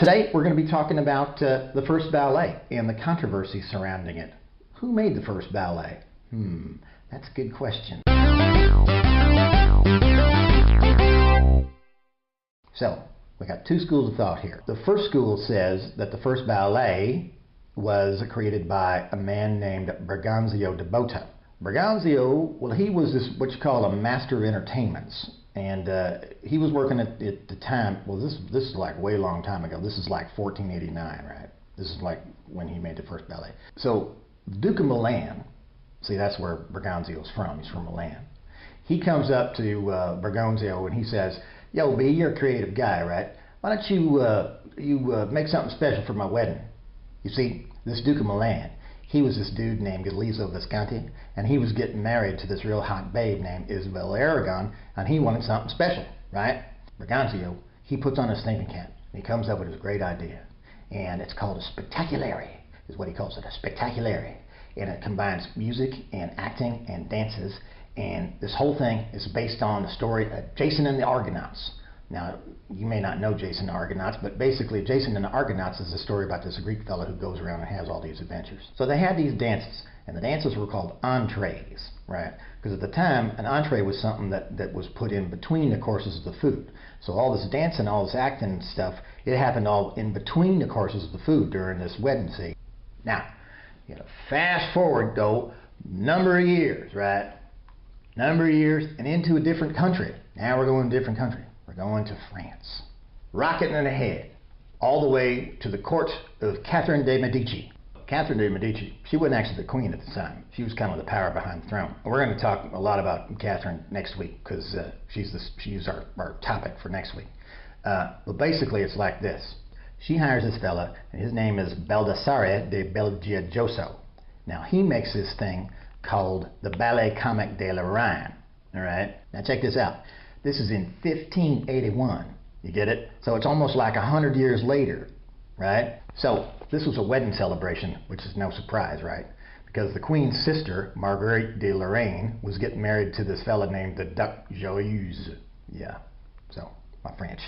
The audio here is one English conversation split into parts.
Today we're going to be talking about the first ballet and the controversy surrounding it. Who made the first ballet? That's a good question. So, we got two schools of thought here. The first school says that the first ballet was created by a man named Berganzio de Botto. Berganzio, well, he was what you call a master of entertainments. And he was working at the time, well, this is like way long time ago. This is like 1489, right? This is like when he made the first ballet. So, Duke of Milan, see, that's where Berganzio's from. He's from Milan. He comes up to Berganzio and he says, "Yo, B, you're a creative guy, right? Why don't you make something special for my wedding?" You see, this Duke of Milan, he was this dude named Galizio Visconti, and he was getting married to this real hot babe named Isabel Aragon, and he wanted something special, right? Berganzio, he puts on his thinking cap, and he comes up with his great idea, and it's called a spectaculare, is what he calls it, a spectaculare, and it combines music and acting and dances, and this whole thing is based on the story of Jason and the Argonauts. Now, you may not know Jason and the Argonauts, but basically Jason and the Argonauts is a story about this Greek fellow who goes around and has all these adventures. So they had these dances, and the dances were called entrees, right? Because at the time, an entree was something that was put in between the courses of the food. So all this dancing, all this acting and stuff, it happened all in between the courses of the food during this wedding scene. Now, fast forward, though, number of years, right? Number of years, and into a different country. Now we're going to a different country. We're going to France. Rocketing ahead, all the way to the court of Catherine de Medici. Catherine de Medici, she wasn't actually the queen at the time. She was kind of the power behind the throne. We're going to talk a lot about Catherine next week because she's our topic for next week. But basically it's like this. She hires this fella, and his name is Baldassare de Belgiojoso. Now he makes this thing called the Ballet Comique de la Reine. All right? Now check this out. This is in 1581. You get it? So it's almost like 100 years later, right? So this was a wedding celebration, which is no surprise, right? Because the queen's sister, Marguerite de Lorraine, was getting married to this fella named the Duc Joyeuse. Yeah, so my French.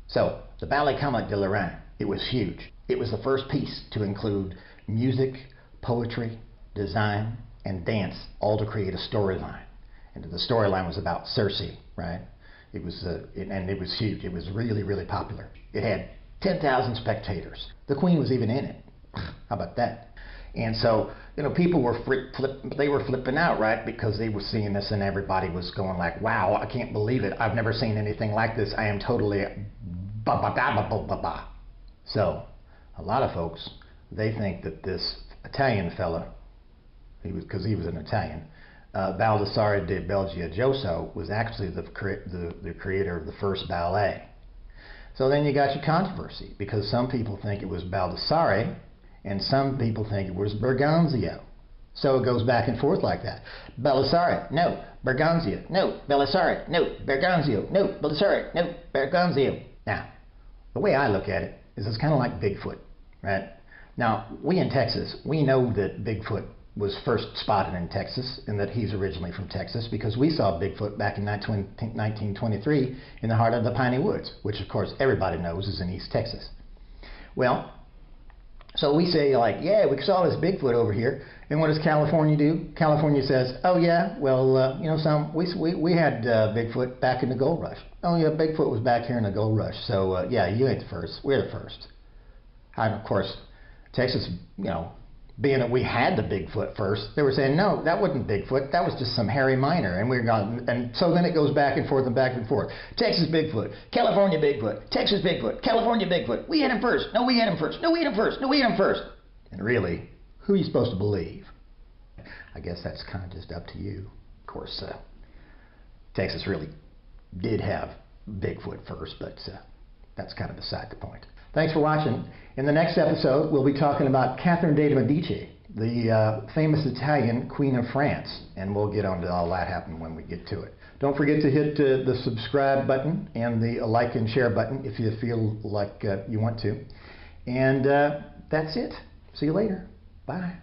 So the Ballet Comique de la Reine, it was huge. It was the first piece to include music, poetry, design, and dance, all to create a storyline. And the storyline was about Circe, right? It was and it was huge. It was really, really popular. It had 10,000 spectators. The queen was even in it. How about that? And so, people were flipping out, right? Because they were seeing this, and everybody was going like, "Wow, I can't believe it. I've never seen anything like this. I am totally ba." So, a lot of folks, they think that this Italian fella, because he was an Italian, Baldassare de Belgiojoso, was actually the creator of the first ballet. So then you got your controversy, because some people think it was Baldassare, and some people think it was Berganzio. So it goes back and forth like that. Baldassare, no. Berganzio, no. Baldassare, no. Berganzio, no. Baldassare, no. Berganzio. Now, the way I look at it is it's kind of like Bigfoot, right? Now, we in Texas, we know that Bigfoot was first spotted in Texas, and that he's originally from Texas, because we saw Bigfoot back in 1923 in the heart of the Piney Woods, which of course everybody knows is in East Texas. Well, so we say like, yeah, we saw this Bigfoot over here, and what does California do? California says, oh yeah, well, we had Bigfoot back in the gold rush. Oh yeah, Bigfoot was back here in the gold rush, so yeah, you ain't the first, we're the first. And of course, Texas, being that we had the Bigfoot first, they were saying, no, that wasn't Bigfoot, that was just some hairy miner, and we're gone. And so then it goes back and forth and back and forth. Texas Bigfoot, California Bigfoot, Texas Bigfoot, California Bigfoot. We had him first. No, we had him first. No, we had him first. No, we had him first. And really, who are you supposed to believe? I guess that's kind of just up to you. Of course, Texas really did have Bigfoot first, but that's kind of beside the point. Thanks for watching. In the next episode, we'll be talking about Catherine de Medici, the famous Italian Queen of France, and we'll get on to all that happen when we get to it. Don't forget to hit the subscribe button and the like and share button if you feel like you want to. And that's it. See you later. Bye.